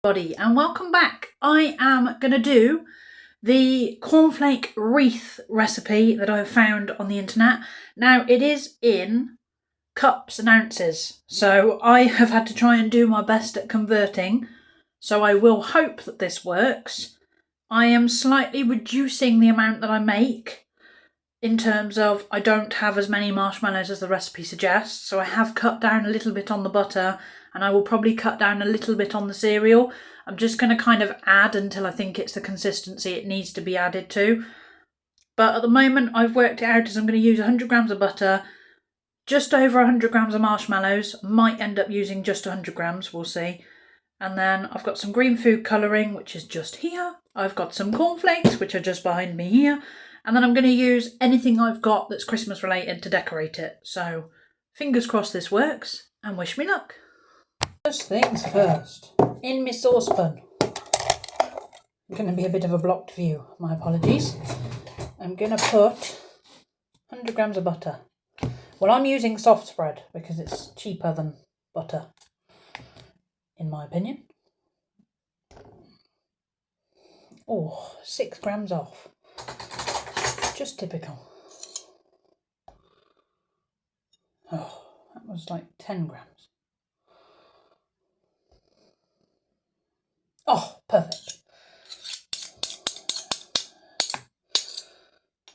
Everybody, and welcome back. I am going to do the cornflake wreath recipe that I've found on the internet. Now, it is in cups and ounces, so I have had to try and do my best at converting, so I will hope that this works. I am slightly reducing the amount that I make in terms of I don't have as many marshmallows as the recipe suggests, so I have cut down a little bit on the butter, and I will probably cut down a little bit on the cereal. I'm just going to kind of add until I think it's the consistency it needs to be added to. But at the moment I've worked it out as I'm going to use 100 grams of butter, just over 100 grams of marshmallows, might end up using just 100 grams, we'll see. And then I've got some green food colouring, which is just here. I've got some cornflakes, which are just behind me here. And then I'm going to use anything I've got that's Christmas related to decorate it. So fingers crossed this works, and wish me luck. First things first, in my saucepan. I'm going to be a bit of a blocked view, my apologies. I'm going to put 100 grams of butter. Well, I'm using soft spread because it's cheaper than butter, in my opinion. Oh, 6 grams off. Just typical. Oh, that was like 10 grams. Oh, perfect.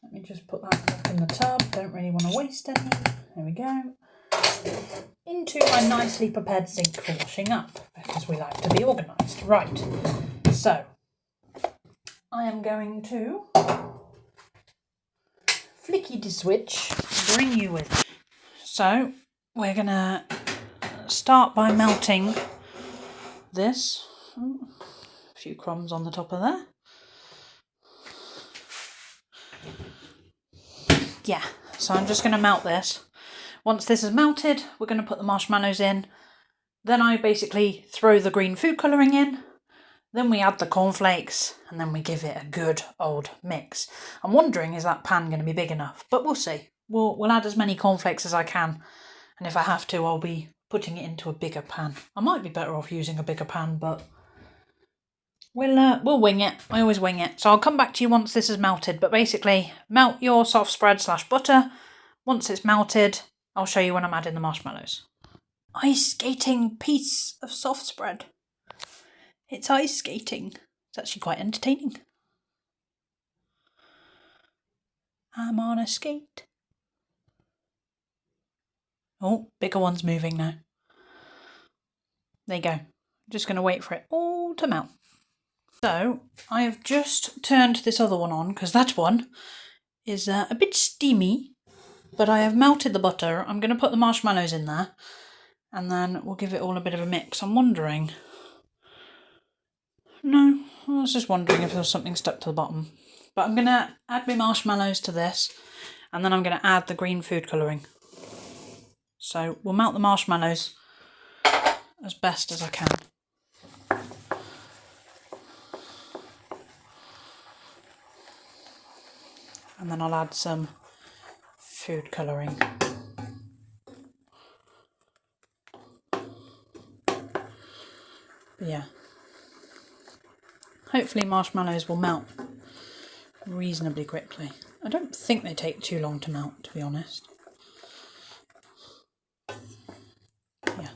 Let me just put that back in the tub. Don't really want to waste any. There we go. Into my nicely prepared sink for washing up, because we like to be organised. Right, so I am going to flicky the switch, bring you with. So we're going to start by melting this. A few crumbs on the top of there. Yeah, so I'm just going to melt this. Once this is melted, we're going to put the marshmallows in. Then I basically throw the green food colouring in. Then we add the cornflakes, and then we give it a good old mix. I'm wondering, is that pan going to be big enough? But we'll see. We'll add as many cornflakes as I can, and if I have to, I'll be putting it into a bigger pan. I might be better off using a bigger pan, but we'll wing it. I always wing it. So I'll come back to you once this is melted. But basically, melt your soft spread / butter. Once it's melted, I'll show you when I'm adding the marshmallows. Ice skating piece of soft spread. It's ice skating. It's actually quite entertaining. I'm on a skate. Oh, bigger one's moving now. There you go. I'm just going to wait for it all to melt. So I have just turned this other one on because that one is a bit steamy, but I have melted the butter. I'm going to put the marshmallows in there, and then we'll give it all a bit of a mix. I'm wondering... No, I was just wondering if there was something stuck to the bottom. But I'm going to add my marshmallows to this, and then I'm going to add the green food colouring. So we'll melt the marshmallows as best as I can. And then I'll add some food colouring. But yeah. Hopefully marshmallows will melt reasonably quickly. I don't think they take too long to melt, to be honest. Yeah.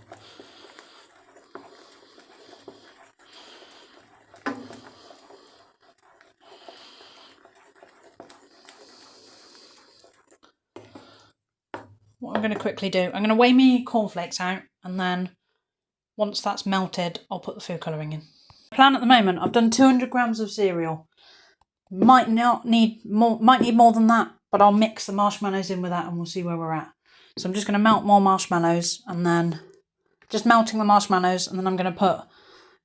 What I'm going to quickly do, I'm going to weigh my cornflakes out, and then once that's melted, I'll put the food colouring in. Plan at the moment, I've done 200 grams of cereal. Might need more than that, but I'll mix the marshmallows in with that and we'll see where we're at. So I'm just going to melt more marshmallows, and then just melting the marshmallows, and then I'm going to put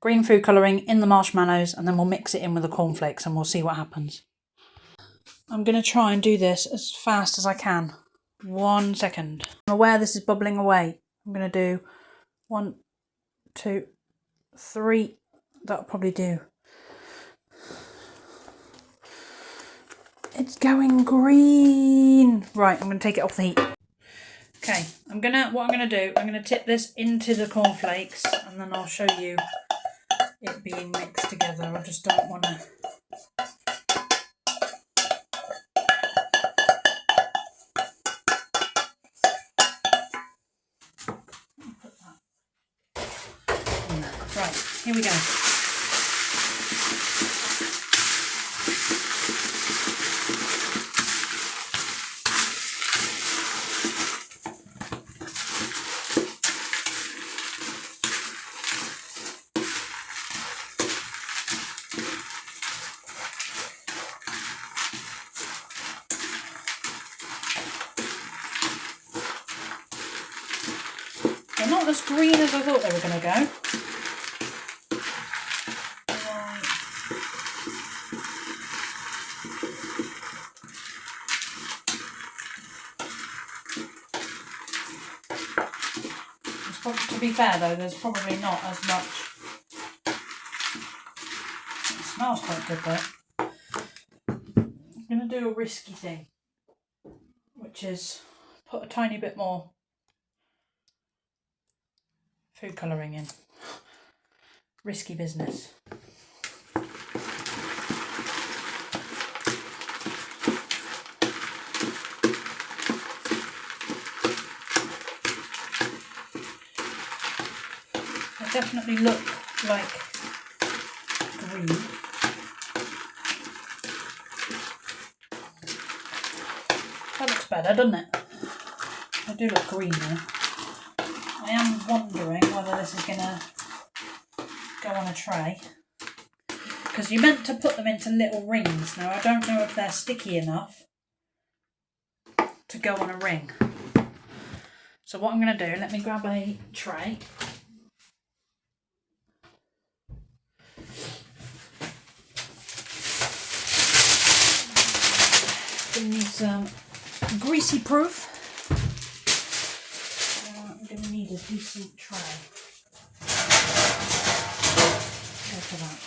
green food colouring in the marshmallows, and then we'll mix it in with the cornflakes and we'll see what happens. I'm going to try and do this as fast as I can. 1 second. I'm aware this is bubbling away. I'm going to do 1, 2, 3. That'll probably do. It's going green. Right, I'm going to take it off the heat. Okay, what I'm going to do, I'm going to tip this into the cornflakes, and then I'll show you it being mixed together. I just don't want to. Right, here we go. They're not as green as I thought they were going to go. To be fair though, there's probably not as much. It smells quite good though. I'm going to do a risky thing, which is put a tiny bit more food colouring in. Risky business. They definitely look like green. That looks better, doesn't it? They do look green now. I am wondering whether this is going to go on a tray, because you meant to put them into little rings. Now I don't know if they're sticky enough to go on a ring. So what I'm going to do, let me grab a tray. Give me some greasy proof. I'm going to need a decent tray. Go for that.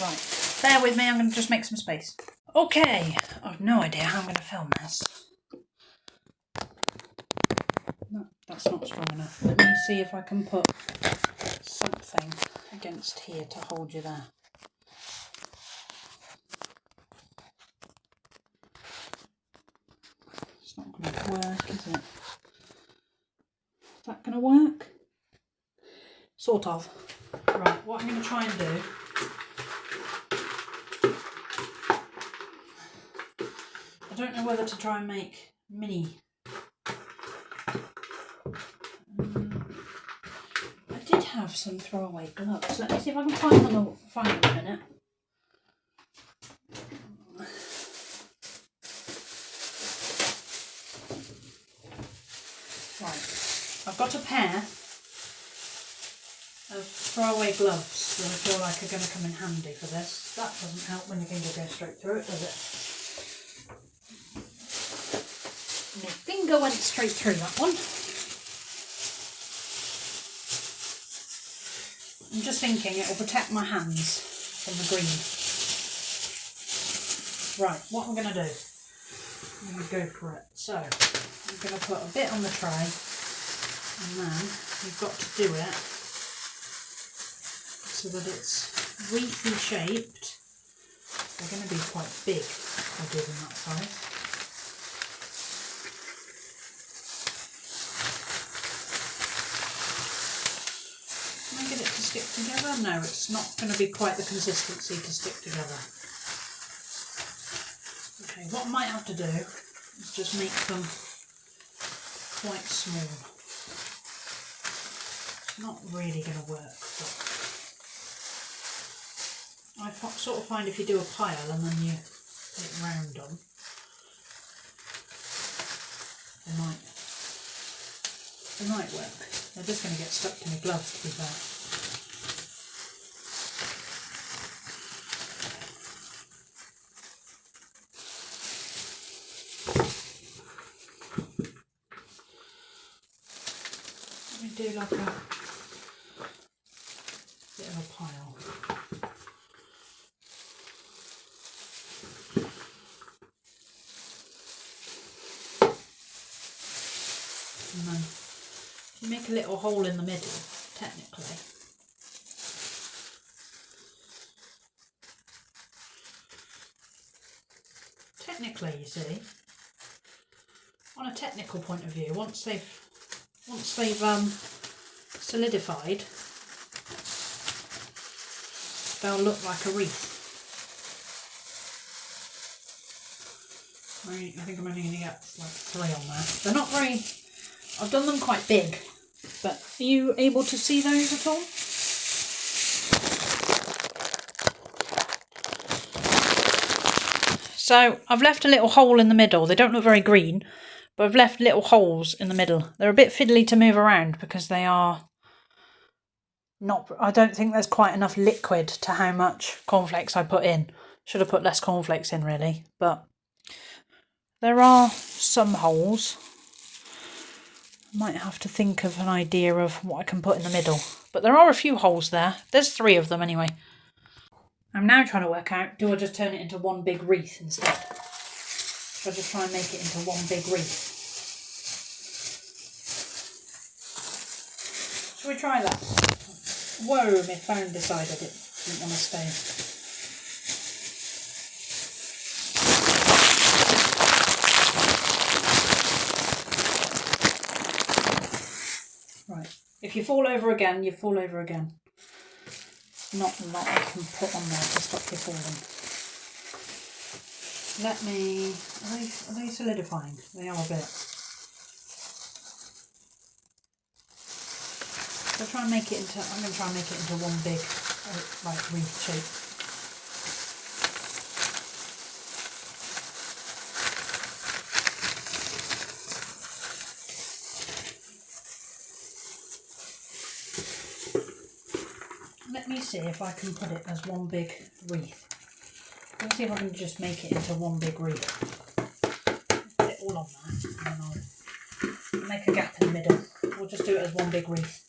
Right, bear with me, I'm going to just make some space. Okay, I've no idea how I'm going to film this. No, that's not strong enough. Let me see if I can put something against here to hold you there. It's not going to work, is it? Is that going to work? Sort of. Right, what I'm going to try and do, I don't know whether to try and make mini. I did have some throwaway gloves. Let me see if I can find them in a minute. Right, I've got a pair of throwaway gloves that I feel like are going to come in handy for this. That doesn't help when your finger goes straight through it, does it? My finger went straight through that one. I'm just thinking it will protect my hands from the green. Right, what I'm going to do, I'm going to go for it. So, I'm going to put a bit on the tray, and then you've got to do it so that it's wreathy shaped. They're going to be quite big if I do them that size. Can I get it to stick together? No, it's not going to be quite the consistency to stick together. Okay, what I might have to do is just make them quite small. It's not really going to work, but I sort of find if you do a pile and then you put it round them, they might work. They're just going to get stuck to my gloves, to be fair. Let me do like a bit of a pile. And then make a little hole in the middle, technically. Technically, you see, on a technical point of view, once they've solidified, they'll look like a wreath. I think I'm only going to get like 3 on there. They're not very, I've done them quite big, but are you able to see those at all? So I've left a little hole in the middle. They don't look very green, but I've left little holes in the middle. They're a bit fiddly to move around because they are not, I don't think there's quite enough liquid to how much cornflakes I put in. Should have put less cornflakes in really, but there are some holes. I might have to think of an idea of what I can put in the middle, but there are a few holes there. There's 3 of them anyway. I'm now trying to work out, do I just turn it into one big wreath instead? Should I just try and make it into one big wreath? Shall we try that? Whoa, my phone decided it didn't want to stay. Right, if you fall over again, you fall over again. Not a lot I can put on there to stop you falling. Let me, are they solidifying? They are a bit. So I'm going to try and make it into one big, like wreath shape. Let me see if I can put it as one big wreath. Let's see if I can just make it into one big wreath. Put it all on there, and then I'll make a gap in the middle. We'll just do it as one big wreath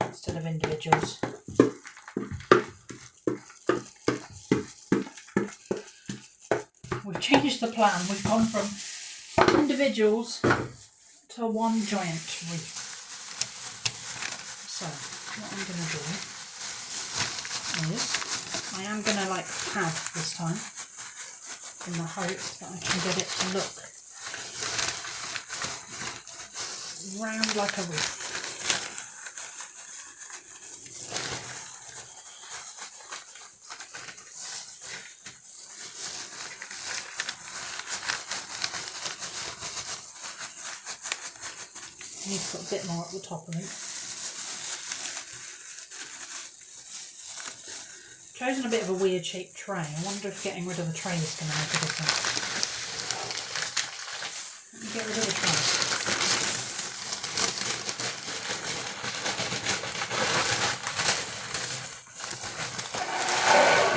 instead of individuals. We've changed the plan. We've gone from individuals to one giant wreath. So what I'm going to do is I am going to like pad this time in the hope that I can get it to look round like a wreath. I need to put a bit more at the top of it. Chosen a bit of a weird shaped tray. I wonder if getting rid of the tray is going to make a difference. Let me get rid of the tray.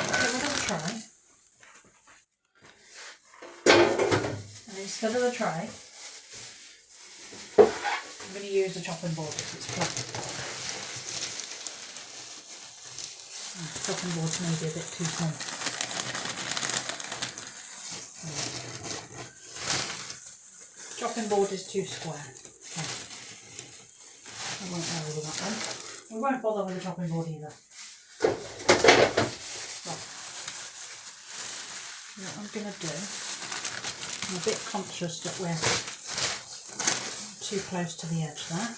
Get rid of the tray. And instead of the tray, I'm going to use the chopping board because it's flat. Chopping board's maybe a bit too small. Chopping board is too square. Okay. I won't bother with that one. We won't bother with the chopping board either. Right. What I'm going to do, I'm a bit conscious that we're too close to the edge there.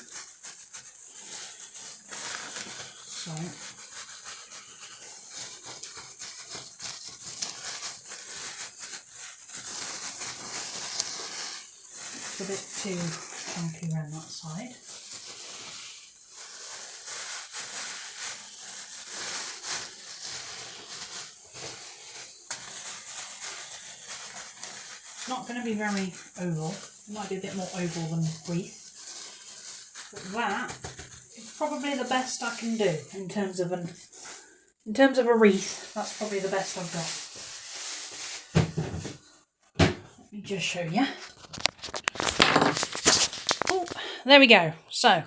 So it's a bit too chunky around that side. It's not going to be very oval. It might be a bit more oval than wreath. But that is probably the best I can do in terms of a wreath. That's probably the best I've got. Let me just show you. Oh, there we go. So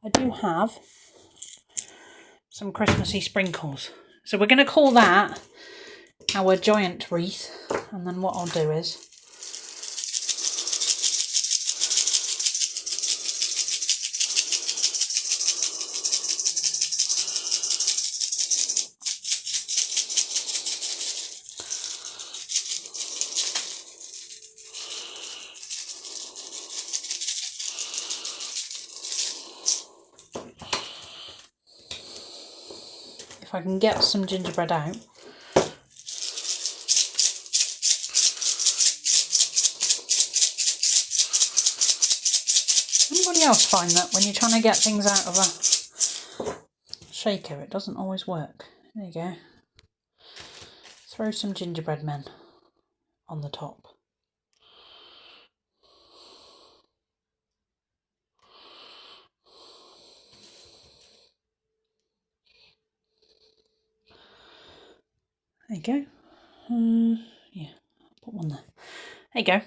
I do have some Christmassy sprinkles. So we're going to call that our giant wreath. And then what I'll do is if I can get some gingerbread out. Anybody else find that when you're trying to get things out of a shaker, it doesn't always work? There you go. Throw some gingerbread men on the top. There you go. Yeah, put one there. There you go.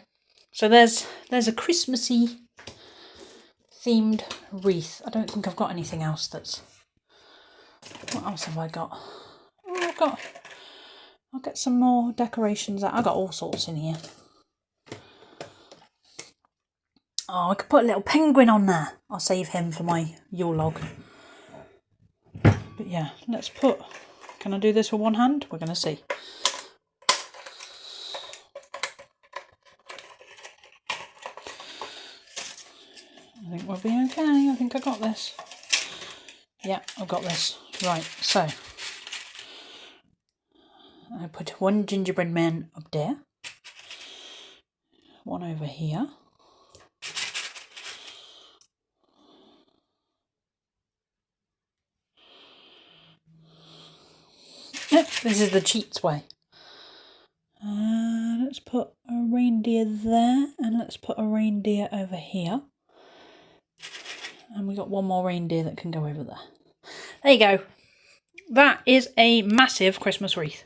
So there's a Christmassy themed wreath. I don't think I've got anything else that's... What else have I got? Oh, I'll get some more decorations out. I've got all sorts in here. Oh, I could put a little penguin on there. I'll save him for my Yule log. But yeah, let's put... Can I do this with one hand? We're going to see. I think we'll be okay. I think I got this. Yeah, I've got this. Right, so I put one gingerbread man up there. One over here. This is the cheats way. Let's put a reindeer there, and let's put a reindeer over here. And we got one more reindeer that can go over there. There you go. That is a massive Christmas wreath.